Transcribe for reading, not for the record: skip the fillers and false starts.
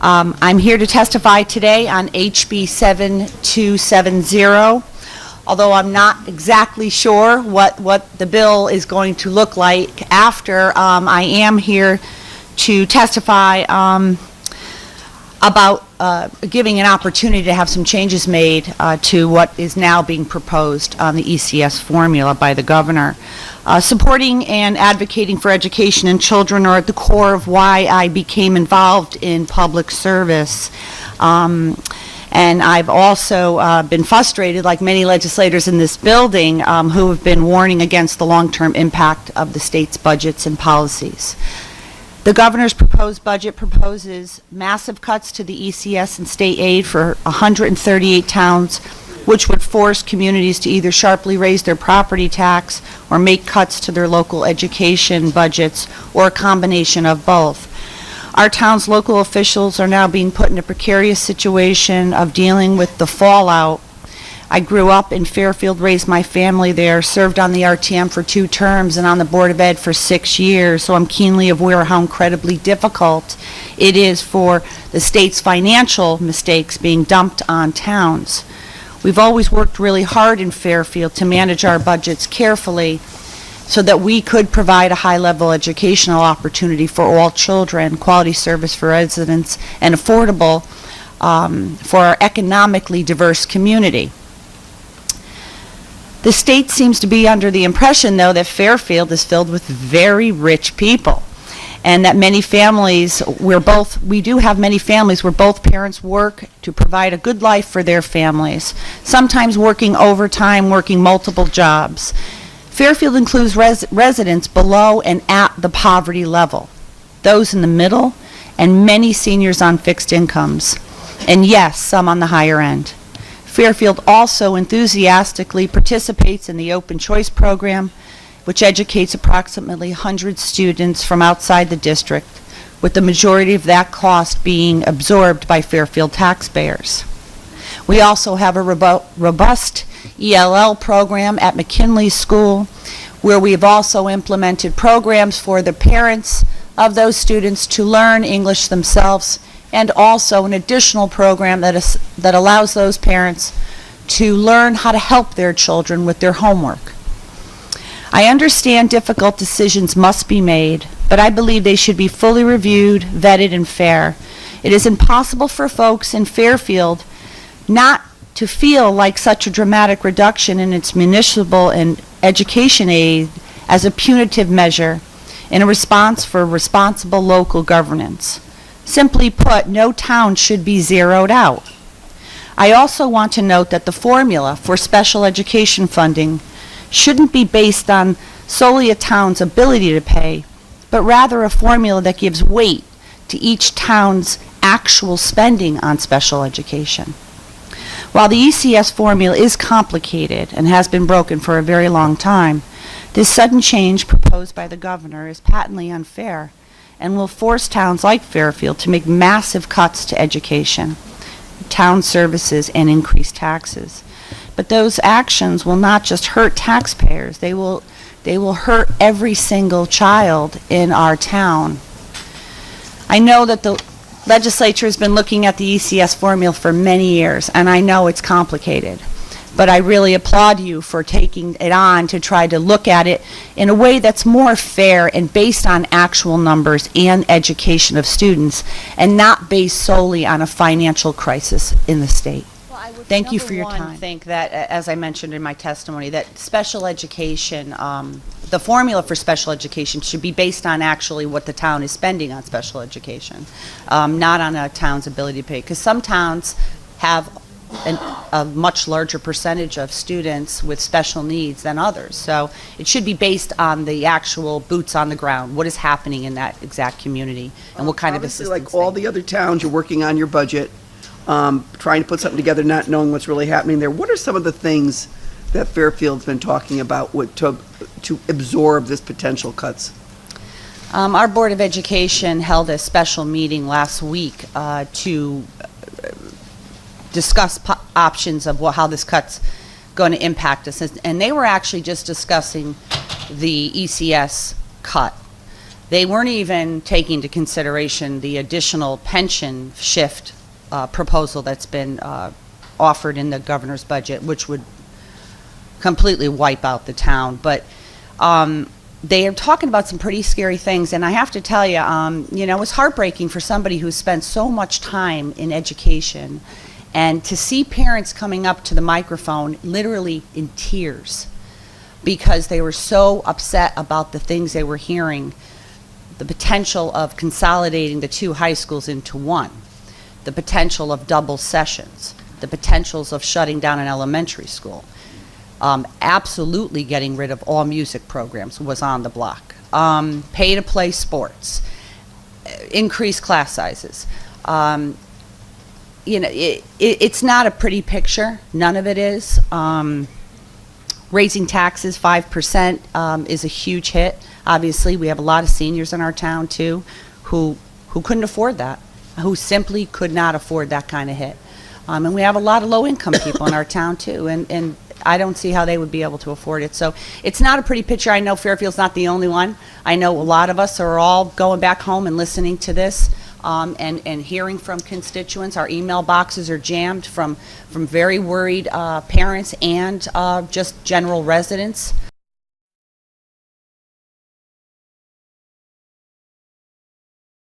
I'm here to testify today on HB 7270. Although I'm not exactly sure what the bill is going to look like after, I am here to testify about giving an opportunity to have some changes made to what is now being proposed on the ECS formula by the governor. Supporting and advocating for education and children are at the core of why I became involved in public service. And I've also been frustrated, like many legislators in this building, who have been warning against the long-term impact of the state's budgets and policies. The governor's proposed budget proposes massive cuts to the ECS and state aid for 138 towns, which would force communities to either sharply raise their property tax or make cuts to their local education budgets, or a combination of both. Our town's local officials are now being put in a precarious situation of dealing with the fallout. I grew up in Fairfield, raised my family there, served on the RTM for 2 terms and on the Board of Ed for 6 years, so I'm keenly aware how incredibly difficult it is for the state's financial mistakes being dumped on towns. We've always worked really hard in Fairfield to manage our budgets carefully so that we could provide a high-level educational opportunity for all children, quality service for residents, and affordable for our economically diverse community. The state seems to be under the impression, though, that Fairfield is filled with very rich people, and that many families, we do have many families where both parents work to provide a good life for their families, sometimes working overtime, working multiple jobs. Fairfield includes residents below and at the poverty level, those in the middle, and many seniors on fixed incomes, and yes, some on the higher end. Fairfield also enthusiastically participates in the Open Choice program, which educates approximately 100 students from outside the district, with the majority of that cost being absorbed by Fairfield taxpayers. We also have a robust ELL program at McKinley School, where we have also implemented programs for the parents of those students to learn English themselves, and also an additional program that allows those parents to learn how to help their children with their homework. I understand difficult decisions must be made, but I believe they should be fully reviewed, vetted, and fair. It is impossible for folks in Fairfield not to feel like such a dramatic reduction in its municipal and education aid as a punitive measure in a response for responsible local governance. Simply put, no town should be zeroed out. I also want to note that the formula for special education funding shouldn't be based on solely a town's ability to pay, but rather a formula that gives weight to each town's actual spending on special education. While the ECS formula is complicated and has been broken for a very long time, this sudden change proposed by the governor is patently unfair and will force towns like Fairfield to make massive cuts to education, town services, and increase taxes. But those actions will not just hurt taxpayers, they will hurt every single child in our town. I know that the legislature has been looking at the ECS formula for many years, and I know it's complicated. But I really applaud you for taking it on to try to look at it in a way that's more fair and based on actual numbers and education of students, and not based solely on a financial crisis in the state. Well, thank you for your time. I think that, as I mentioned in my testimony, that special education, the formula for special education should be based on actually what the town is spending on special education, not on a town's ability to pay. Because some towns have a much larger percentage of students with special needs than others. So it should be based on the actual boots on the ground, what is happening in that exact community, and what kind of assistance. Like all the other towns, you're working on your budget, trying to put something together, not knowing what's really happening there. What are some of the things that Fairfield's been talking about to absorb this potential cuts? Our Board of Education held a special meeting last week to discuss options of how this cut's going to impact us. And they were actually just discussing the ECS cut. They weren't even taking into consideration the additional pension shift proposal that's been offered in the governor's budget, which would completely wipe out the town. But they are talking about some pretty scary things, and I have to tell you, it's heartbreaking for somebody who's spent so much time in education, and to see parents coming up to the microphone literally in tears because they were so upset about the things they were hearing, the potential of consolidating the two high schools into one, the potential of double sessions, the potentials of shutting down an elementary school. Absolutely getting rid of all music programs was on the block. Pay-to-play sports, increased class sizes. It's not a pretty picture. None of it is. Raising taxes 5% is a huge hit. Obviously, we have a lot of seniors in our town, too, who couldn't afford that, who simply could not afford that kind of hit. And we have a lot of low-income people in our town, too, and I don't see how they would be able to afford it. So it's not a pretty picture. I know Fairfield's not the only one. I know a lot of us are all going back home and listening to this and hearing from constituents. Our email boxes are jammed from very worried parents and just general residents.